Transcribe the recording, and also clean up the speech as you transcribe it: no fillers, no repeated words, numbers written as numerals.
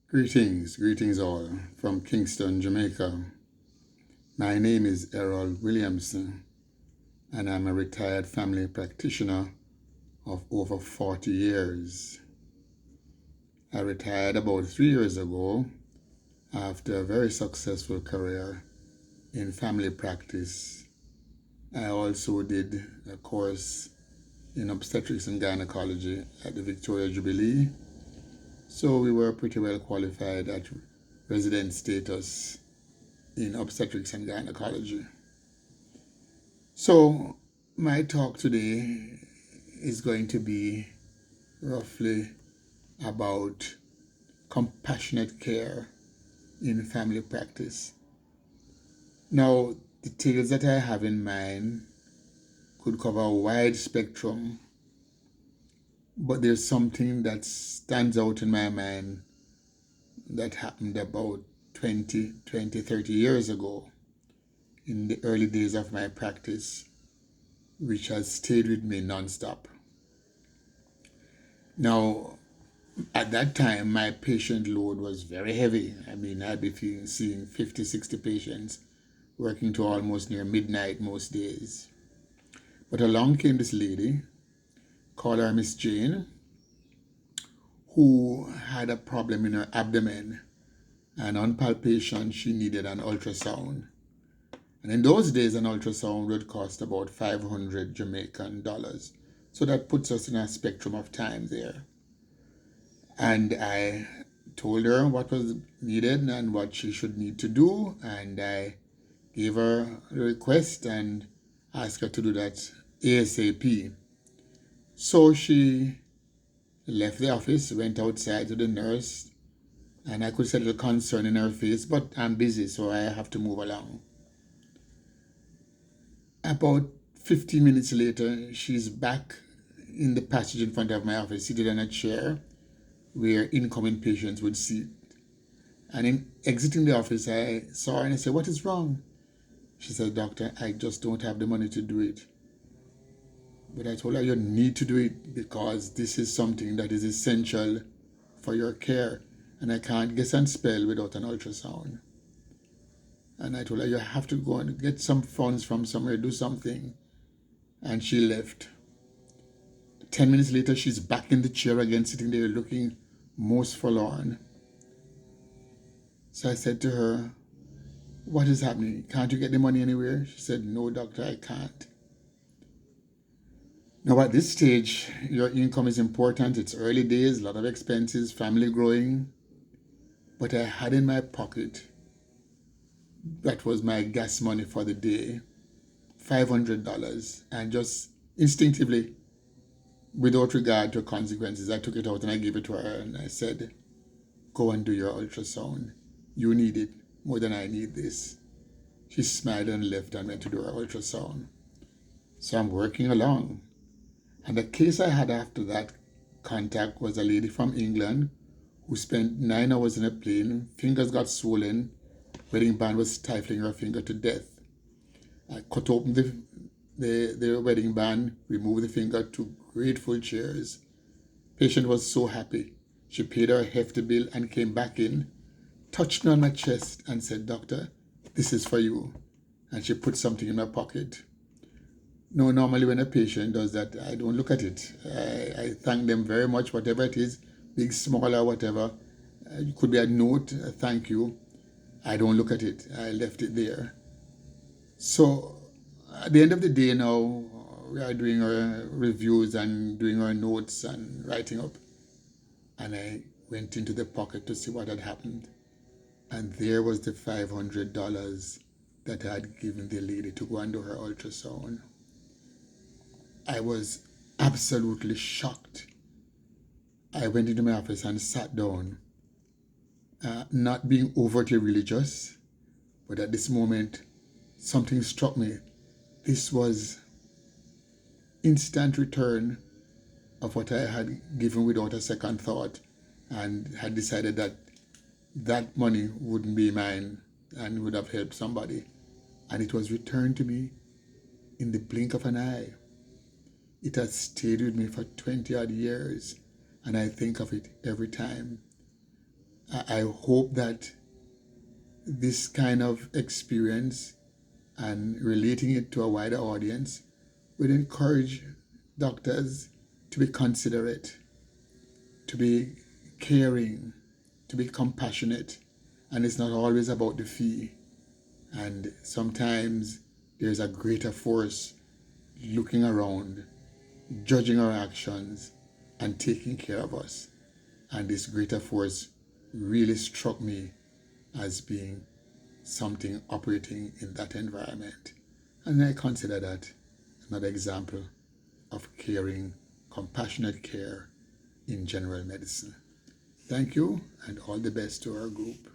Greetings all from Kingston, Jamaica. My name is Errol Williamson, and I'm a retired family practitioner of over 40 years. I retired about 3 years ago after a very successful career in family practice. I also did a course in obstetrics and gynecology at the Victoria Jubilee, so we were pretty well qualified at resident status in obstetrics and gynecology. So, my talk today is going to be roughly about compassionate care in family practice. Now, the tales that I have in mind could cover a wide spectrum, but there's something that stands out in my mind that happened about 30 years ago in the early days of my practice, which has stayed with me nonstop. Now, at that time, my patient load was very heavy. I mean, I'd be seeing 50, 60 patients, working to almost near midnight most days. But along came this lady, called her Miss Jane, who had a problem in her abdomen, and on palpation, she needed an ultrasound. And in those days, an ultrasound would cost about 500 Jamaican dollars. So that puts us in a spectrum of time there. And I told her what was needed and what she should need to do, and I gave her a request and asked her to do that ASAP. So she left the office, went outside to the nurse, and I could see a little concern in her face, but I'm busy, so I have to move along. About 15 minutes later, she's back in the passage in front of my office, seated on a chair where incoming patients would sit. And in exiting the office, I saw her and I said, "What is wrong?" She said, "Doctor, I just don't have the money to do it." But I told her, "You need to do it because this is something that is essential for your care. And I can't guess and spell without an ultrasound." And I told her, "You have to go and get some funds from somewhere, do something." And she left. 10 minutes later, she's back in the chair again, sitting there looking most forlorn. So I said to her, "What is happening? Can't you get the money anywhere?" She said, "No, doctor, I can't." Now, at this stage, your income is important. It's early days, a lot of expenses, family growing. But I had in my pocket, that was my gas money for the day, $500. And just instinctively, without regard to consequences, I took it out and I gave it to her and I said, "Go and do your ultrasound. You need it more than I need this." She smiled and left and went to do her ultrasound. So I'm working along. And the case I had after that contact was a lady from England who spent 9 hours in a plane, fingers got swollen, wedding band was stifling her finger to death. I cut open the wedding band, removed the finger, to grateful cheers. Patient was so happy. She paid her a hefty bill and came back in, touched me on my chest and said, "Doctor, this is for you." And she put something in my pocket. No, normally when a patient does that, I don't look at it. I thank them very much, whatever it is, big, small, or whatever. It could be a note, a thank you. I don't look at it. I left it there. So at the end of the day now, we are doing our reviews and doing our notes and writing up. And I went into the pocket to see what had happened. And there was the $500 that I had given the lady to go and do her ultrasound. I was absolutely shocked. I went into my office and sat down, not being overtly religious, but at this moment, something struck me. This was instant return of what I had given without a second thought, and had decided that that money wouldn't be mine and would have helped somebody. And it was returned to me in the blink of an eye. It has stayed with me for 20 odd years, and I think of it every time. I hope that this kind of experience and relating it to a wider audience would encourage doctors to be considerate, to be caring, to be compassionate. And it's not always about the fee. And sometimes there's a greater force looking around, judging our actions, and taking care of us. And this greater force really struck me as being something operating in that environment. And I consider that another example of caring, compassionate care in general medicine. Thank you, and all the best to our group.